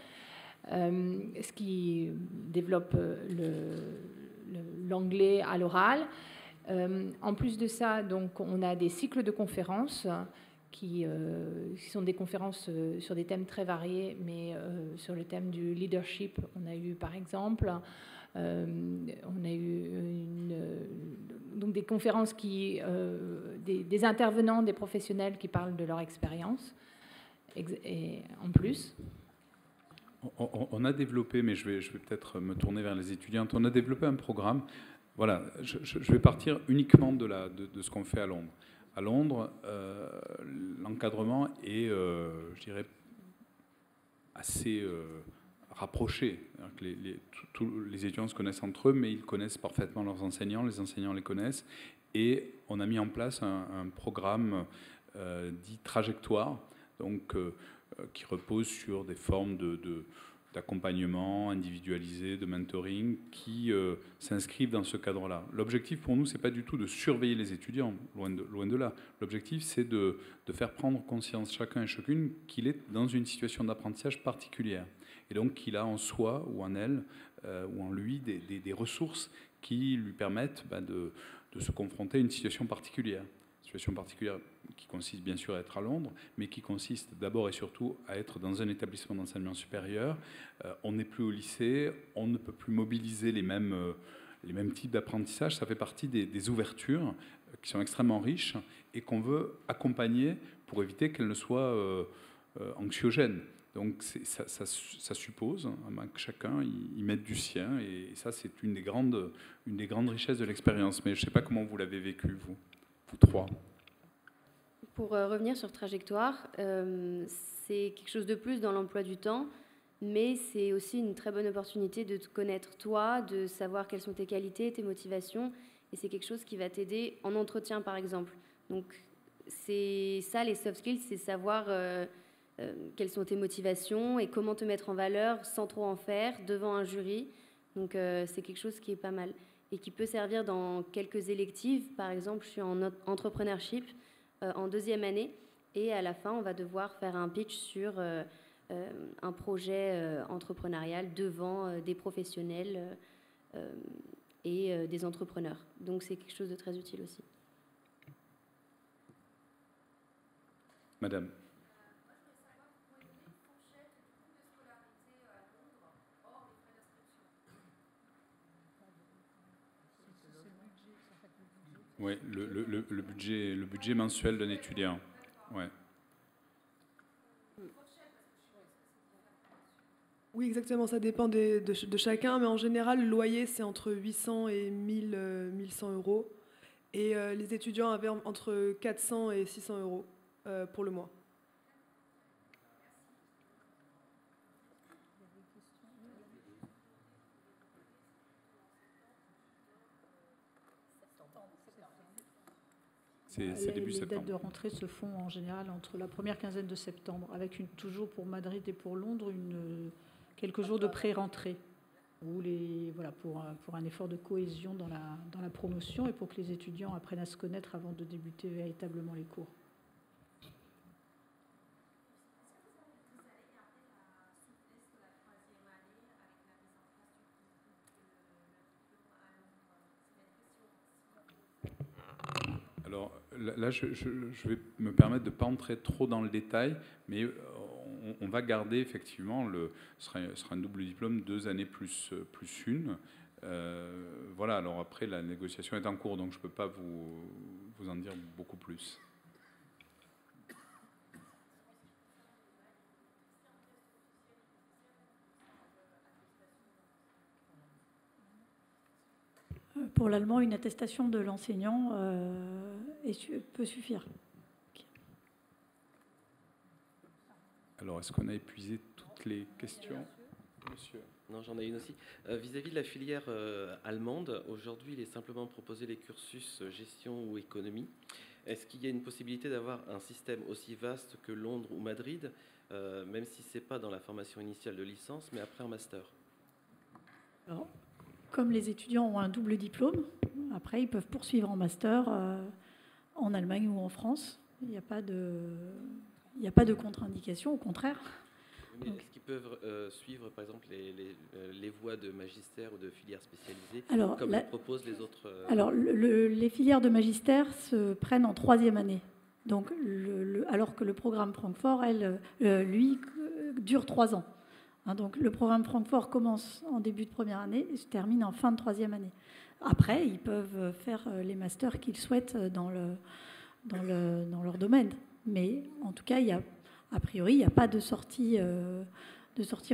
ce qui développe l'anglais à l'oral. En plus de ça, donc, on a des cycles de conférences qui sont des conférences sur des thèmes très variés, mais sur le thème du leadership, on a eu par exemple, on a eu donc des conférences des intervenants, des professionnels qui parlent de leur expérience. Et en plus, on a développé, mais je vais peut-être me tourner vers les étudiantes, on a développé un programme. Voilà, je vais partir uniquement de ce qu'on fait à Londres. À Londres, l'encadrement est, je dirais, assez rapproché. Tous les étudiants se connaissent entre eux, mais ils connaissent parfaitement leurs enseignants, les enseignants les connaissent. Et on a mis en place un programme dit trajectoire, donc, qui repose sur des formes d'accompagnement individualisé, de mentoring, qui s'inscrivent dans ce cadre-là. L'objectif pour nous, ce n'est pas du tout de surveiller les étudiants, loin de là. L'objectif, c'est de faire prendre conscience chacun et chacune qu'il est dans une situation d'apprentissage particulière. Et donc qu'il a en soi ou en elle ou en lui des ressources qui lui permettent de se confronter à une situation particulière. Situation particulière qui consiste bien sûr à être à Londres, mais qui consiste d'abord et surtout à être dans un établissement d'enseignement supérieur. On n'est plus au lycée, on ne peut plus mobiliser les mêmes types d'apprentissage. Ça fait partie des ouvertures qui sont extrêmement riches et qu'on veut accompagner pour éviter qu'elles ne soient anxiogènes. Donc ça suppose que chacun y mette du sien, et ça c'est une des grandes richesses de l'expérience. Mais je ne sais pas comment vous l'avez vécu, vous trois. Pour revenir sur Trajectoire, c'est quelque chose de plus dans l'emploi du temps, mais c'est aussi une très bonne opportunité de te connaître toi, de savoir quelles sont tes qualités, tes motivations, et c'est quelque chose qui va t'aider en entretien par exemple. Donc c'est ça, les soft skills, c'est savoir quelles sont tes motivations et comment te mettre en valeur sans trop en faire devant un jury. Donc c'est quelque chose qui est pas mal et qui peut servir dans quelques électives. Par exemple, je suis en entrepreneurship en 2e année, et à la fin, on va devoir faire un pitch sur un projet entrepreneurial devant des professionnels et des entrepreneurs. Donc c'est quelque chose de très utile aussi. Madame. Oui, le budget mensuel d'un étudiant. Ouais. Oui, exactement, ça dépend de chacun, mais en général, le loyer, c'est entre 800 et 1100 euros. Et les étudiants avaient entre 400 et 600 euros pour le mois. C'est début septembre. Les dates de rentrée se font en général entre la première quinzaine de septembre, avec toujours pour Madrid et pour Londres quelques jours de pré-rentrée, pour un effort de cohésion dans la promotion et pour que les étudiants apprennent à se connaître avant de débuter véritablement les cours. Alors là, je vais me permettre de ne pas entrer trop dans le détail, mais on va garder effectivement, ce sera un double diplôme, 2 années plus une. Voilà, alors après, la négociation est en cours, donc je ne peux pas vous en dire beaucoup plus. Pour l'allemand, une attestation de l'enseignant peut suffire. Alors, est-ce qu'on a épuisé toutes les questions ? Monsieur. Non, j'en ai une aussi. Vis-à-vis de la filière allemande, aujourd'hui, il est simplement proposé les cursus gestion ou économie. Est-ce qu'il y a une possibilité d'avoir un système aussi vaste que Londres ou Madrid, même si ce n'est pas dans la formation initiale de licence, mais après en master? Alors, comme les étudiants ont un double diplôme, après, ils peuvent poursuivre en master en Allemagne ou en France. Il n'y a pas de contre-indication, au contraire. Mais est-ce qu'ils peuvent suivre, par exemple, les voies de magistère ou de filières spécialisées, comme le proposent les autres Alors, les filières de magistère se prennent en 3e année. Donc, alors que le programme Francfort, lui, dure 3 ans. Hein, donc, le programme Francfort commence en début de première année et se termine en fin de 3e année. Après, ils peuvent faire les masters qu'ils souhaitent dans leur domaine. Mais en tout cas, a priori, il n'y a pas de sortie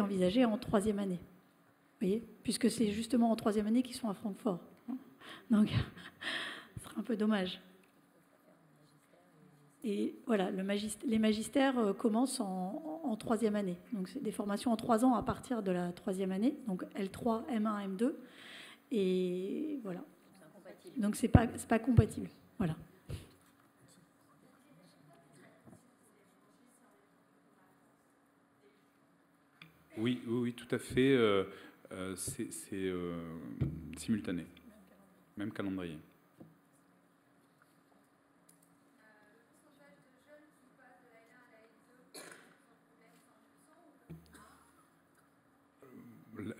envisagée en 3e année. Vous voyez, puisque c'est justement en 3e année qu'ils sont à Francfort. Donc, ce serait un peu dommage. Et voilà, les magistères commencent en 3e année. Donc, c'est des formations en 3 ans à partir de la 3e année. Donc, L3, M1, M2. Et voilà. Donc, c'est pas compatible. Voilà. Oui, tout à fait. C'est simultané. Même calendrier.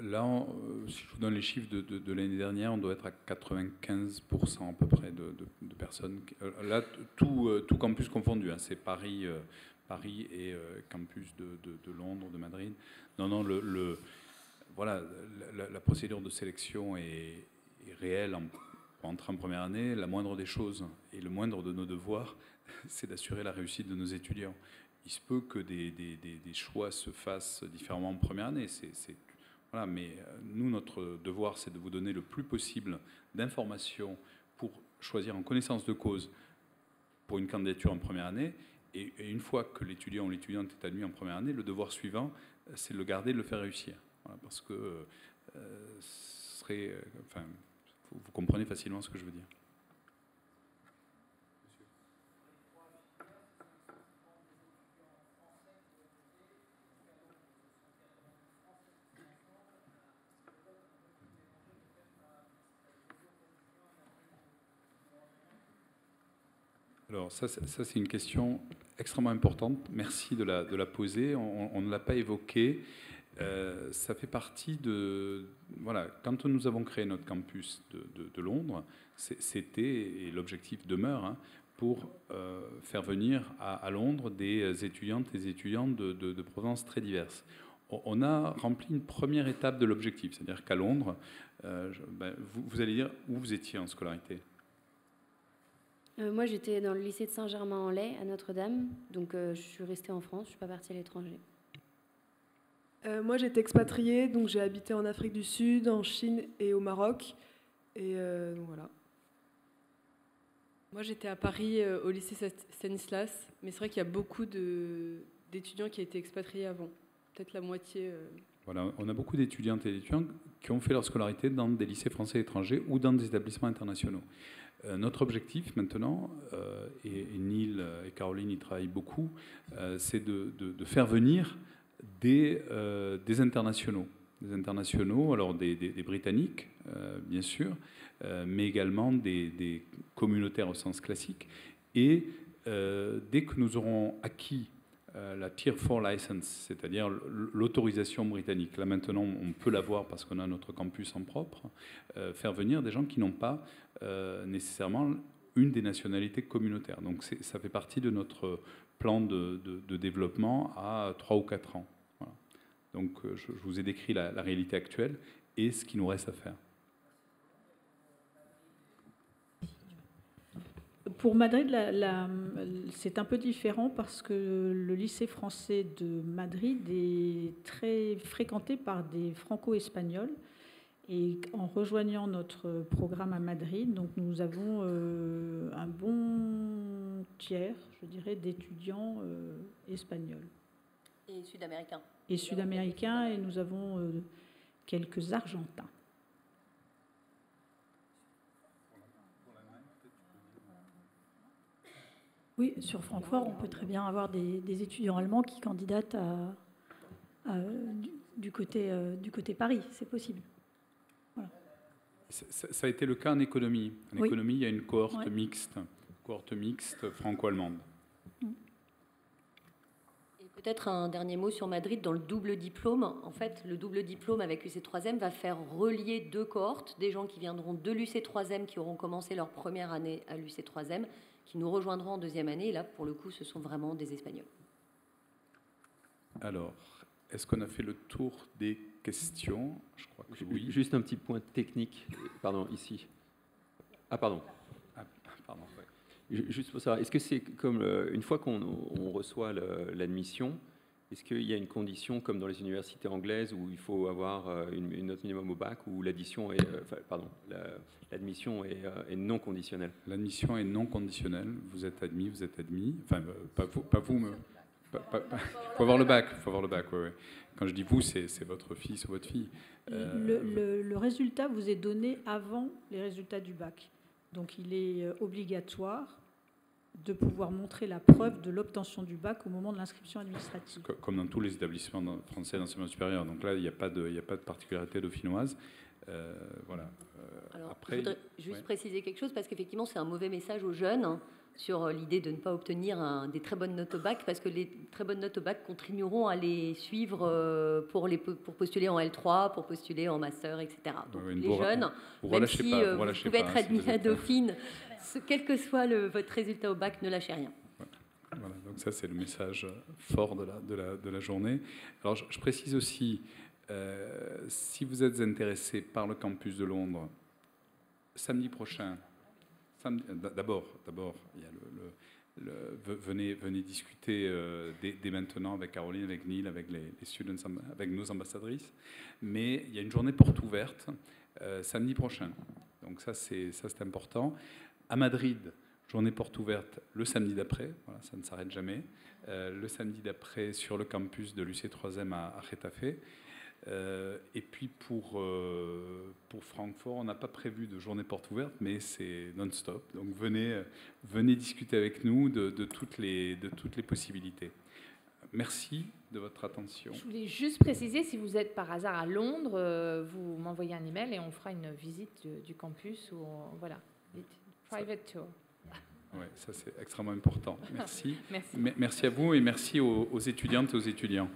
Là, si je vous donne les chiffres de l'année dernière, on doit être à 95% à peu près de personnes. Là, tout campus confondu, hein, c'est Paris et campus de Londres, de Madrid. Non, voilà, la procédure de sélection est réelle pour entrer en première année. La moindre des choses et le moindre de nos devoirs, c'est d'assurer la réussite de nos étudiants. Il se peut que des choix se fassent différemment en première année. Voilà, mais nous, notre devoir, c'est de vous donner le plus possible d'informations pour choisir en connaissance de cause pour une candidature en première année. Et une fois que l'étudiant ou l'étudiante est admis en première année, le devoir suivant, c'est de le garder, de le faire réussir. Voilà, parce que vous comprenez facilement ce que je veux dire. Alors ça c'est une question extrêmement importante. Merci de la poser. On ne l'a pas évoqué. Ça fait partie de... Voilà, quand nous avons créé notre campus de Londres, c'était, et l'objectif demeure, hein, pour faire venir à Londres des étudiantes et des étudiants de provenances très diverses. On a rempli une première étape de l'objectif, c'est-à-dire qu'à Londres, vous allez dire où vous étiez en scolarité. Moi, j'étais dans le lycée de Saint-Germain-en-Laye, à Notre-Dame. Donc, je suis restée en France, je ne suis pas partie à l'étranger. Moi, j'étais expatriée, donc j'ai habité en Afrique du Sud, en Chine et au Maroc. Et donc voilà. Moi, j'étais à Paris, au lycée Stanislas. Mais c'est vrai qu'il y a beaucoup d'étudiants qui ont été expatriés avant. Peut-être la moitié. Voilà, on a beaucoup d'étudiantes et d'étudiants qui ont fait leur scolarité dans des lycées français étrangers ou dans des établissements internationaux. Notre objectif maintenant, et Neil et Caroline y travaillent beaucoup, c'est de faire venir des internationaux. Des internationaux, alors des Britanniques, bien sûr, mais également des communautaires au sens classique. Et dès que nous aurons acquis la Tier 4 license, c'est-à-dire l'autorisation britannique. Là maintenant, on peut l'avoir parce qu'on a notre campus en propre. Faire venir des gens qui n'ont pas nécessairement une des nationalités communautaires. Donc ça fait partie de notre plan de développement à 3 ou 4 ans. Voilà. Donc je vous ai décrit la réalité actuelle et ce qu'il nous reste à faire. Pour Madrid, c'est un peu différent parce que le lycée français de Madrid est très fréquenté par des franco-espagnols. Et en rejoignant notre programme à Madrid, donc nous avons un bon tiers, je dirais, d'étudiants espagnols. Et sud-américains. et sud-américains, et nous avons quelques Argentins. Oui, sur Francfort, on peut très bien avoir des étudiants allemands qui candidatent du côté Paris, c'est possible. Voilà. Ça a été le cas en économie. En économie, il y a une cohorte mixte franco-allemande. Et peut-être un dernier mot sur Madrid, dans le double diplôme. En fait, le double diplôme avec l'UC3M va faire relier deux cohortes, des gens qui viendront de l'UC3M, qui auront commencé leur première année à l'UC3M, qui nous rejoindront en deuxième année. Et là, pour le coup, ce sont vraiment des Espagnols. Alors, est-ce qu'on a fait le tour des questions? Je crois que oui. Juste un petit point technique. Pardon, ici. Ah, pardon. Pardon, ouais. Juste pour savoir, est-ce que c'est comme une fois qu'on reçoit l'admission, est-ce qu'il y a une condition comme dans les universités anglaises où il faut avoir une note minimum au bac, ou l'admission est, l'admission est non conditionnelle? L'admission est non conditionnelle. Vous êtes admis, vous êtes admis. Enfin, pas vous, mais faut avoir le bac. Faut avoir le bac. Ouais. Quand je dis vous, c'est votre fils ou votre fille. Le résultat vous est donné avant les résultats du bac. Donc il est obligatoire de pouvoir montrer la preuve de l'obtention du bac au moment de l'inscription administrative. Comme dans tous les établissements français d'enseignement supérieur. Donc là, il n'y a pas de particularité dauphinoise. Voilà. Alors, après, je voudrais juste préciser quelque chose, parce qu'effectivement, c'est un mauvais message aux jeunes sur l'idée de ne pas obtenir des très bonnes notes au bac, parce que les très bonnes notes au bac contribueront à les suivre pour postuler en L3, pour postuler en master, etc. Donc les jeunes, même si vous pouvez être admis à Dauphine, quel que soit votre résultat au bac, ne lâchez rien. Voilà, donc ça c'est le message fort de la journée. Alors je précise aussi, si vous êtes intéressé par le campus de Londres, samedi prochain, d'abord, il y a venez discuter dès maintenant avec Caroline, avec Neil, avec les students, avec nos ambassadrices. Mais il y a une journée porte ouverte samedi prochain. Donc ça c'est important. À Madrid, journée porte ouverte le samedi d'après. Voilà, ça ne s'arrête jamais. Le samedi d'après sur le campus de l'UC3M à Getafe. Et puis pour Francfort, on n'a pas prévu de journée porte ouverte, mais c'est non-stop. Donc venez discuter avec nous de toutes les possibilités. Merci de votre attention. Je voulais juste préciser, si vous êtes par hasard à Londres, vous m'envoyez un email et on fera une visite du campus, ou voilà, private tour. Oui, ça c'est extrêmement important. Merci. Merci. Merci à vous et merci aux étudiantes et aux étudiants.